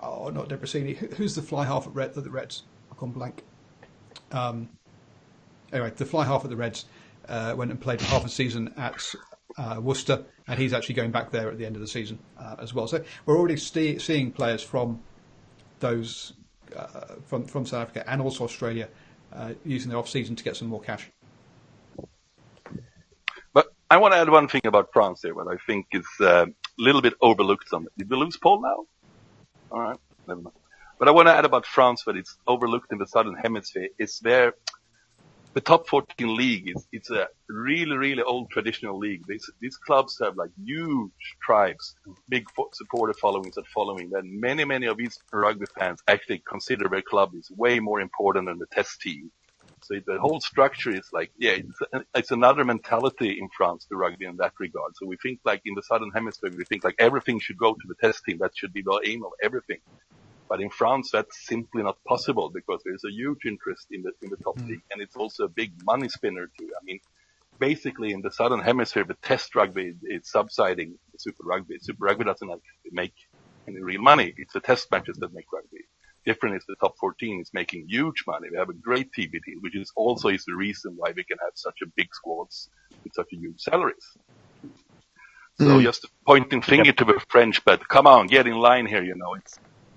Debrasini, who's the fly half at the Reds? I've gone blank. Anyway, the fly half at the Reds went and played half a season at Worcester, and he's actually going back there at the end of the season as well. So we're already seeing players from those from South Africa and also Australia using their off season to get some more cash. But I want to add one thing about France here, what I think is a little bit overlooked. Did we lose Paul now? All right, never mind. But I want to add about France, that it's overlooked in the Southern Hemisphere, is the the top 14 league it's a really, really old traditional league. These clubs have like huge tribes, big supporter followings that following. Then many of these rugby fans actually consider their club is way more important than the test team. So the whole structure is like, it's another mentality in France, the rugby in that regard. So we think like in the Southern Hemisphere, we think like everything should go to the test team. That should be the aim of everything. But in France, that's simply not possible because there's a huge interest in the top league. And it's also a big money spinner too. I mean, basically in the Southern Hemisphere, the test rugby is subsiding the Super Rugby. Super Rugby doesn't make any real money. It's the test matches that make rugby. Different is the top 14 is making huge money. They have a great TV deal, which is also the reason why we can have such a big squads with such a huge salaries. So just pointing finger to the French, but come on, get in line here,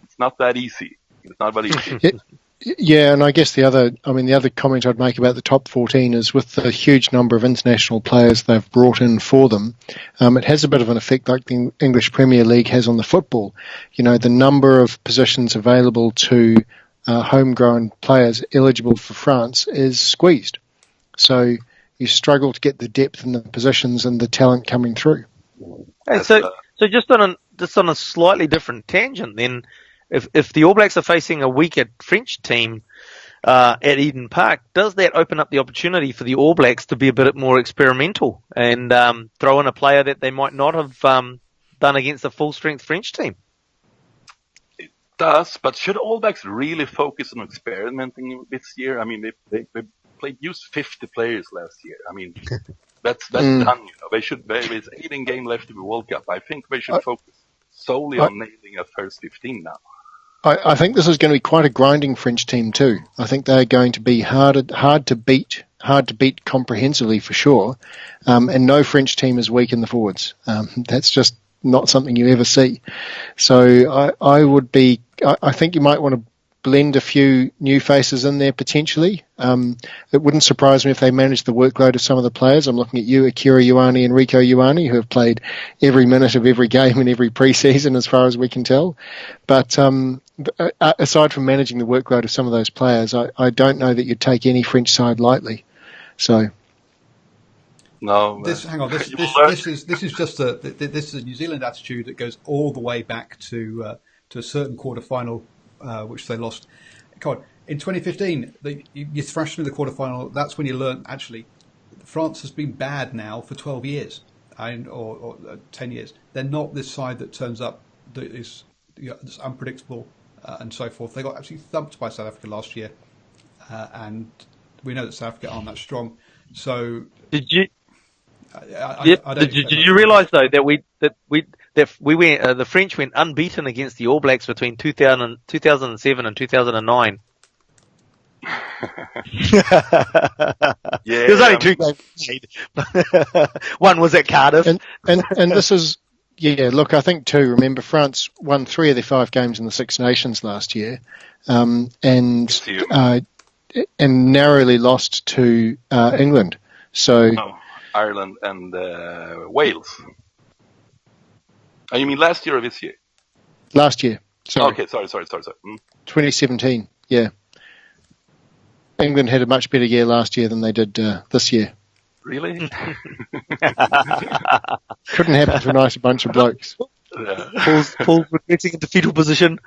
it's not that easy. It's not that easy. Yeah, and I guess the other comment I'd make about the top 14 is with the huge number of international players they've brought in for them, it has a bit of an effect like the English Premier League has on the football. The number of positions available to homegrown players eligible for France is squeezed. So you struggle to get the depth in the positions and the talent coming through. Hey, so just on a slightly different tangent then, if the All Blacks are facing a weaker French team at Eden Park, does that open up the opportunity for the All Blacks to be a bit more experimental and throw in a player that they might not have done against a full-strength French team? It does, but should All Blacks really focus on experimenting this year? I mean, they used 50 players last year. I mean, that's done. There's 18 games left of the World Cup. I think they should focus solely on nailing a first 15 now. I think this is going to be quite a grinding French team too. I think they're going to be hard to beat comprehensively for sure. And no French team is weak in the forwards. That's just not something you ever see. So I think you might want to blend a few new faces in there potentially. It wouldn't surprise me if they manage the workload of some of the players. I'm looking at you, Akira Ioane and Rico Ioane, who have played every minute of every game in every pre-season as far as we can tell. But aside from managing the workload of some of those players, I don't know that you'd take any French side lightly. So. No. This is just this is a New Zealand attitude that goes all the way back to a certain quarterfinal, which they lost. God, in 2015, you thrashed in the quarterfinal. That's when you learn actually France has been bad now for 12 years, or 10 years. They're not this side that turns up that is that's unpredictable and so forth. They got absolutely thumped by South Africa last year, and we know that South Africa aren't that strong. So did you realise though that the French went unbeaten against the All Blacks between 2007 and 2009. There was only 2 games played. One was at Cardiff. And this is, look, I think too, remember France won 3 of their 5 games in the Six Nations last year, and narrowly lost to England. So Ireland and Wales. Oh, you mean last year or this year? Last year. Sorry. Okay, sorry. 2017, yeah. England had a much better year last year than they did this year. Really? Couldn't happen to a nicer bunch of blokes. Yeah. Paul's regressing into fetal position.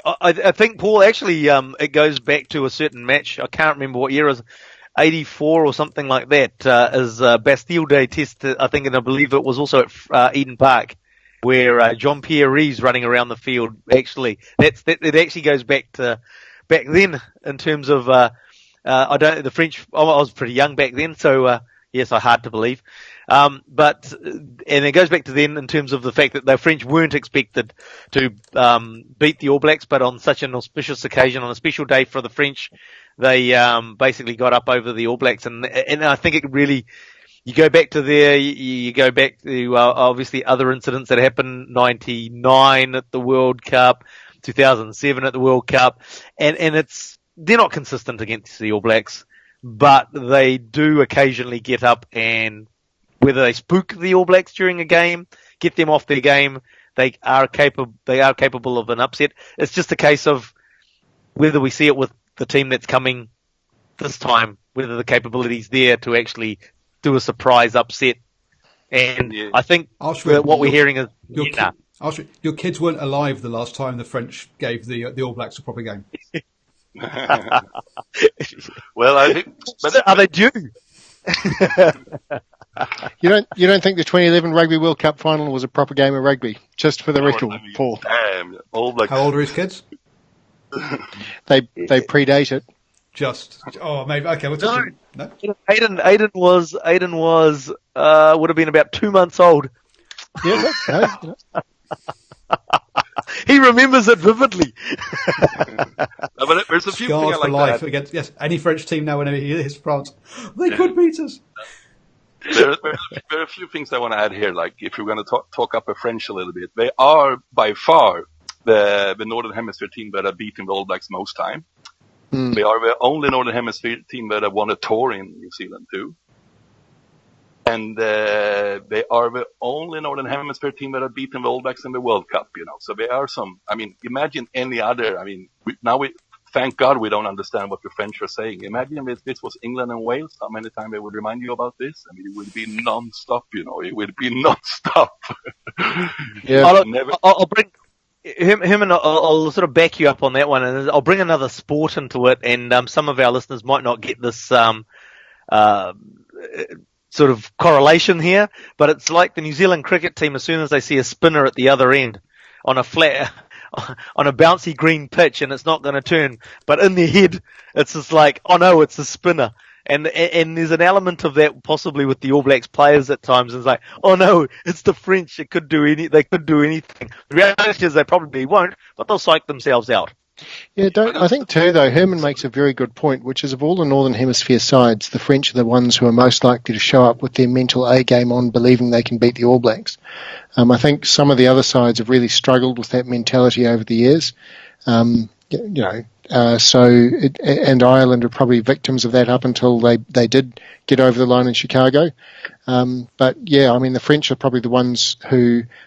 I think, Paul, actually, it goes back to a certain match. I can't remember what year it was, 84 or something like that, as Bastille Day test, I think, and I believe it was also at Eden Park, where Jean-Pierre Rives running around the field. Actually, it actually goes back then in terms of, the French, I was pretty young back then, so, yes, hard to believe. And it goes back to then in terms of the fact that the French weren't expected to beat the All Blacks, but on such an auspicious occasion, on a special day for the French, they basically got up over the All Blacks. And I think it really, you go back to there, you go back to obviously other incidents that happened, 99 at the World Cup, 2007 at the World Cup, and they're not consistent against the All Blacks, but they do occasionally get up and whether they spook the All Blacks during a game, get them off their game, they are capable of an upset. It's just a case of whether we see it with the team that's coming this time, whether the capability's there to actually do a surprise upset. And I think what we're hearing is your kids weren't alive the last time the French gave the All Blacks a proper game. Well, I think. Are they due? You don't think the 2011 Rugby World Cup final was a proper game of rugby? Just for the record, Paul. Damn, How old are his kids? They predate it. Maybe okay. We'll talk no. Aiden was would have been about 2 months old. Yeah, He remembers it vividly. But there's a few Scars things I for like life that. against any French team now whenever he hears France, they could beat us. There are a few things I want to add here. Like, if you're going to talk up the French a little bit, they are by far the Northern Hemisphere team that have beaten the All Blacks most time. They are the only Northern Hemisphere team that have won a tour in New Zealand too. And they are the only Northern Hemisphere team that have beaten the All Blacks in the World Cup, So there are some, imagine any other, thank God we don't understand what the French are saying. Imagine if this was England and Wales, how many times they would remind you about this? It would be non-stop, it would be non-stop. Yeah. I'll bring him and I'll sort of back you up on that one, and I'll bring another sport into it, and some of our listeners might not get this sort of correlation here, but it's like the New Zealand cricket team. As soon as they see a spinner at the other end on a flat, on a bouncy green pitch, and it's not going to turn, but in their head, it's just like, oh no, it's a spinner. And there's an element of that possibly with the All Blacks players at times. It's like, oh no, it's the French. They could do anything. The reality is they probably won't, but they'll psych themselves out. Yeah, I think too, though, Herman makes a very good point, which is of all the Northern Hemisphere sides, the French are the ones who are most likely to show up with their mental A game on, believing they can beat the All Blacks. I think some of the other sides have really struggled with that mentality over the years. And Ireland are probably victims of that up until they did get over the line in Chicago. But yeah, the French are probably the ones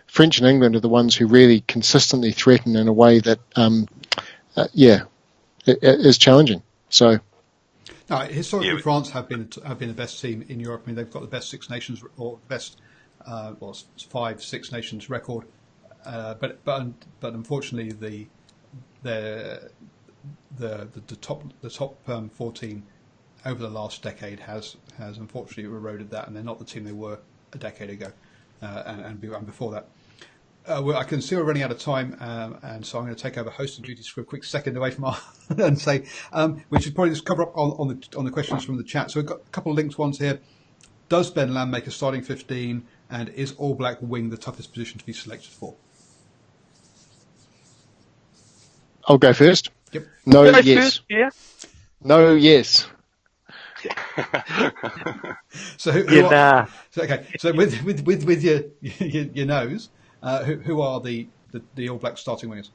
French and England are the ones who really consistently threaten in a way that, it is challenging. So, historically, France have been the best team in Europe. They've got the best Six Nations or best 5 Six Nations record. But unfortunately, the top 14 over the last decade has unfortunately eroded that, and they're not the team they were a decade ago, and before that. I can see we're running out of time, and so I'm going to take over hosting duties for a quick second away from our and say we should probably just cover up on the questions from the chat. So we've got a couple of linked ones here. Does Ben Lamb make a starting 15, and is All Black wing the toughest position to be selected for? I'll go first. Yep. No, Can I yes. first? Yeah. No, yes. So with your nose, who are the All Black starting wingers?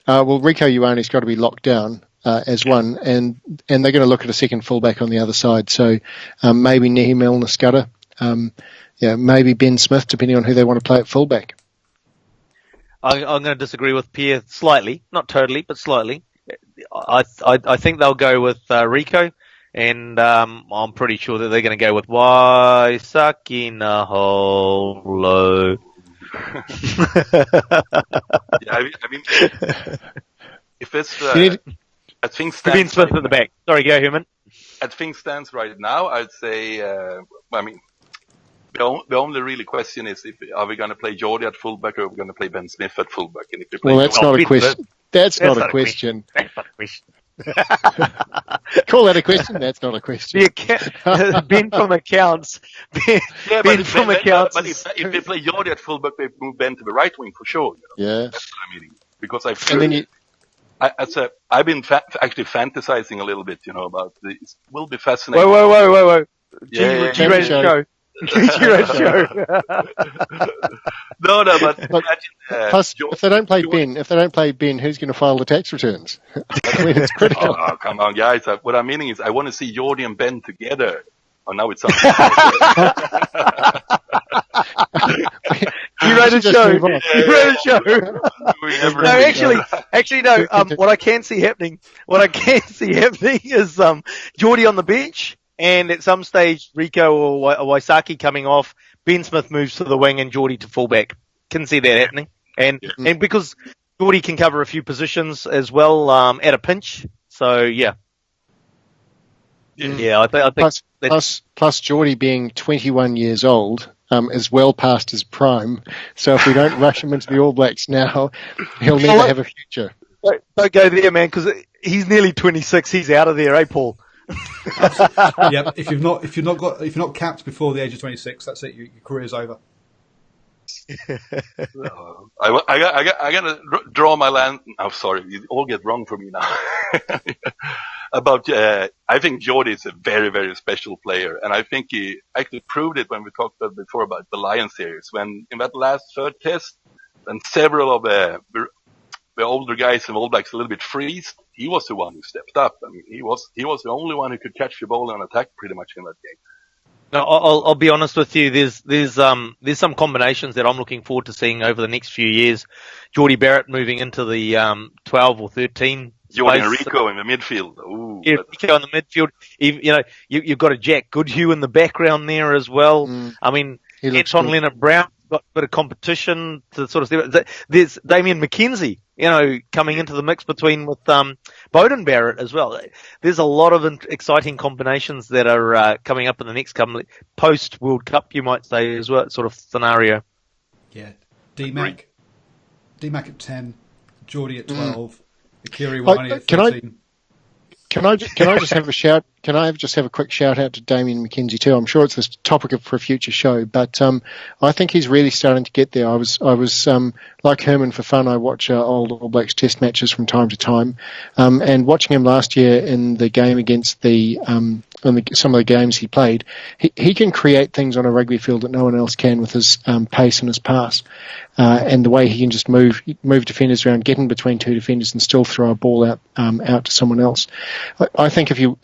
Well, Rico Ioane's got to be locked down as one, and they're going to look at a second fullback on the other side. So maybe Nehi Milner-Skudder, maybe Ben Smith, depending on who they want to play at fullback. I'm going to disagree with Pierre slightly, not totally, but slightly. I think they'll go with Rico, and I'm pretty sure that they're going to go with Waisakina Holo. If it's I think Ben Smith at the back. Sorry, go Herman. As things stands right now, I'd say, the only really question is are we going to play Geordie at fullback or are we going to play Ben Smith at fullback? And if we play that's not a question. That's not a question. That's not a question. Call that a question? That's not a question. Ben from accounts. Ben from accounts. But if they play Geordie at fullback, they move Ben to the right wing for sure. Yeah. That's what I mean. Because I feel I've been actually fantasizing a little bit, about this. It will be fascinating. Whoa. Yeah. Show. No, but imagine, plus, if they don't play Ben, who's going to file the tax returns? It's critical. Oh, come on, guys. What I'm meaning is I want to see Geordie and Ben together. Oh, now it's You wrote a Just show. move on. You wrote a show. We never No, really- actually, no. What I can see happening is Geordie on the bench, and at some stage Rico or Waisaki coming off. Ben Smith moves to the wing and Geordie to fullback. Can see that happening, and because Geordie can cover a few positions as well at a pinch. So yeah. I think Plus Geordie being 21 years old is well past his prime. So if we don't rush him into the All Blacks now, he'll never have a future. Don't go there, man, because he's nearly 26. He's out of there, eh, Paul? Yeah, if you're not capped before the age of 26, that's it. Your career's over. I gotta draw my line. I'm sorry, you all get wrong for me now. I think Geordie is a very, very special player, and I think he actually proved it when we talked about before about the Lion series. When in that last third test, when several of the older guys in All Blacks a little bit freezed, he was the one who stepped up. I mean, he was the only one who could catch the ball and attack pretty much in that game. No, I'll be honest with you. There's some combinations that I'm looking forward to seeing over the next few years. Geordie Barrett moving into the 12 or 13. Geordie and Rico in the midfield. Ooh, yeah, Rico in the midfield. You've got a Jack Goodhue in the background there as well. I mean, Anton Leonard-Brown got a bit of competition to sort of. There's Damien McKenzie, coming into the mix with Bowden Barrett as well. There's a lot of exciting combinations that are coming up in the next couple post World Cup, you might say, as well, sort of scenario. Yeah, D-Mac at 10, Geordie at 12, Akiri Wani at 13. Can I just have a shout? Can I just have a quick shout out to Damien McKenzie too? I'm sure it's this topic for a future show, but I think he's really starting to get there. I was like Herman for fun. I watch old All Blacks Test matches from time to time, and watching him last year in the game against some of the games he played, he can create things on a rugby field that no one else can with his pace and his pass, and the way he can just move defenders around, get in between two defenders, and still throw a ball out to someone else. I think if you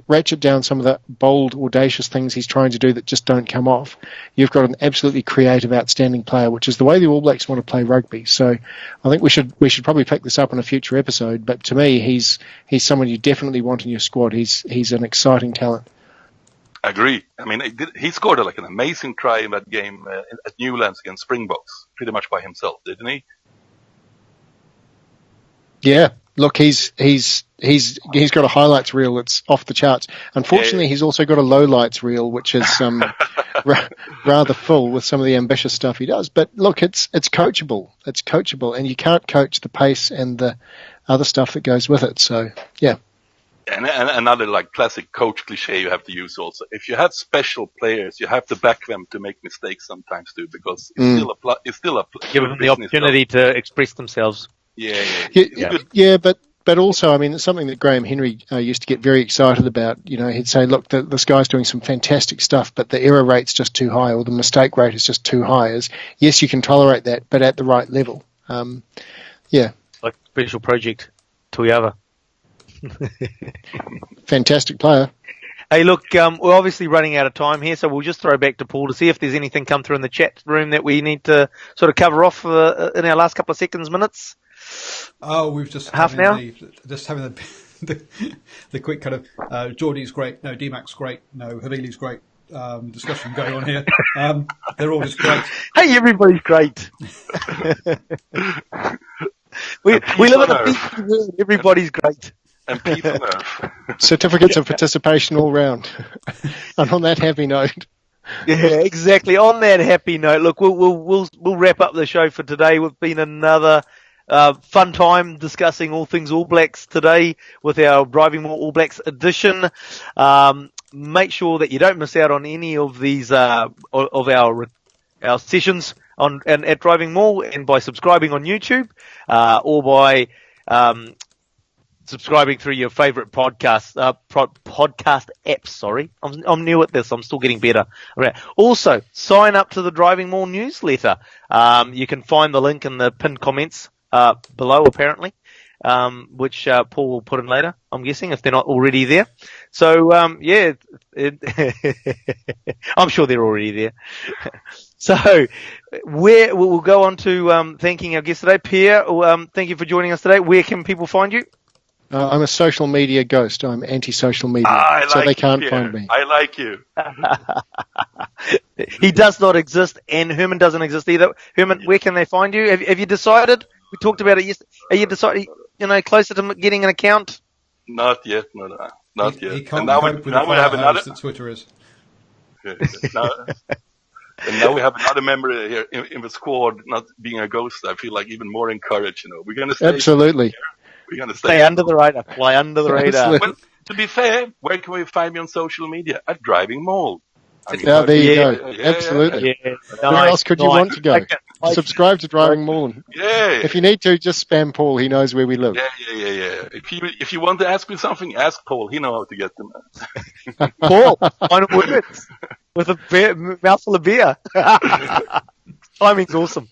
ratchet down some of the bold, audacious things he's trying to do that just don't come off, you've got an absolutely creative, outstanding player, which is the way the All Blacks want to play rugby. So I think we should probably pick this up in a future episode. But to me, he's someone you definitely want in your squad. He's an exciting talent. I agree. I mean, he scored an amazing try in that game at Newlands against Springboks, pretty much by himself, didn't he? Yeah. Look, he's got a highlights reel that's off the charts. Unfortunately, he's also got a lowlights reel, which is rather full with some of the ambitious stuff he does. But look, it's coachable. It's coachable, and you can't coach the pace and the other stuff that goes with it. So, yeah. And another classic coach cliche you have to use also. If you have special players, you have to back them to make mistakes sometimes too, because it's still a give them the opportunity to express themselves. Yeah, but also, I mean, it's something that Graham Henry used to get very excited about. He'd say, look, this guy's doing some fantastic stuff, but the error rate's just too high, or the mistake rate is just too high. Yes, you can tolerate that, but at the right level. Like Special Project Toyava. Fantastic player. Hey, look, we're obviously running out of time here, so we'll just throw back to Paul to see if there's anything come through in the chat room that we need to sort of cover off in our last couple of minutes. Oh, we've just half an hour. Just having the quick kind of Geordie's great, no, D-Mac's great, no, Havili's great discussion going on here. They're all just great. Hey, everybody's great. we live in a peaceful world. Everybody's great. And peace on earth. Certificates of participation all round. And on that happy note. Yeah, exactly. On that happy note, look, we'll wrap up the show for today. We've been another fun time discussing all things All Blacks today with our DrivingMaul All Blacks edition. Make sure that you don't miss out on any of these of our sessions at DrivingMaul, and by subscribing on YouTube or by subscribing through your favourite podcast apps. Sorry, I'm new at this. I'm still getting better. Right. Also, sign up to the DrivingMaul Newsletter. You can find the link in the pinned comments below, apparently, which Paul will put in later, I'm guessing, if they're not already there. So, I'm sure they're already there. So, we'll go on to thanking our guest today, Pierre. Thank you for joining us today. Where can people find you? I'm a social media ghost. I'm anti-social media, I so like they can't you, find Pierre. me. I like you. He does not exist, and Herman doesn't exist either. Herman, where can they find you? Have you decided? We talked about it yesterday. Are you decided? Closer to getting an account? Not yet. Not yet. He can't And now cope with the now we have fire another. hose that Twitter is. And now we have another member here in the squad not being a ghost. I feel like even more encouraged. We're gonna stay. Absolutely. We're gonna Stay under the radar. Fly under the radar. Absolutely. Well, to be fair, where can we find me on social media? At DrivingMaul. There you Yeah. go. Absolutely. Yeah, Where else could you want to go? Subscribe to DrivingMaul. Yeah. If you need to, just spam Paul. He knows where we live. Yeah. If you want to ask me something, ask Paul. He knows how to get them. Paul, final words with a mouthful of beer. Timing's awesome.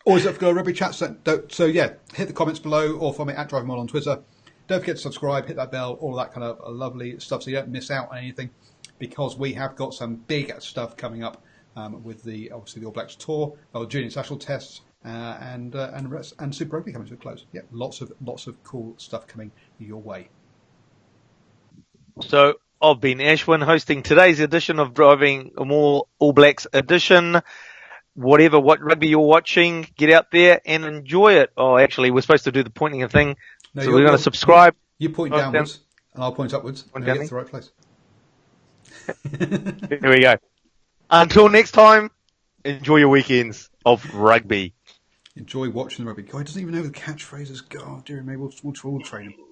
Always up for rugby chats. So yeah, hit the comments below or follow me at DrivingMaul on Twitter. Don't forget to subscribe, hit that bell, all of that kind of lovely stuff so you don't miss out on anything, because we have got some big stuff coming up with obviously the All Blacks tour, junior international tests, and Super Rugby coming to a close. Yeah, lots of cool stuff coming your way. So I've been Ashwin hosting today's edition of DrivingMaul All Blacks Edition. What rugby you're watching, get out there and enjoy it. Oh, actually, we're supposed to do the pointing thing. No, so we're going to subscribe. You point downwards, and I'll point upwards. And get to the right place. Here we go. Until next time, enjoy your weekends of rugby. Enjoy watching the rugby. God, he doesn't even know the catchphrases. God, dear me, we'll train him.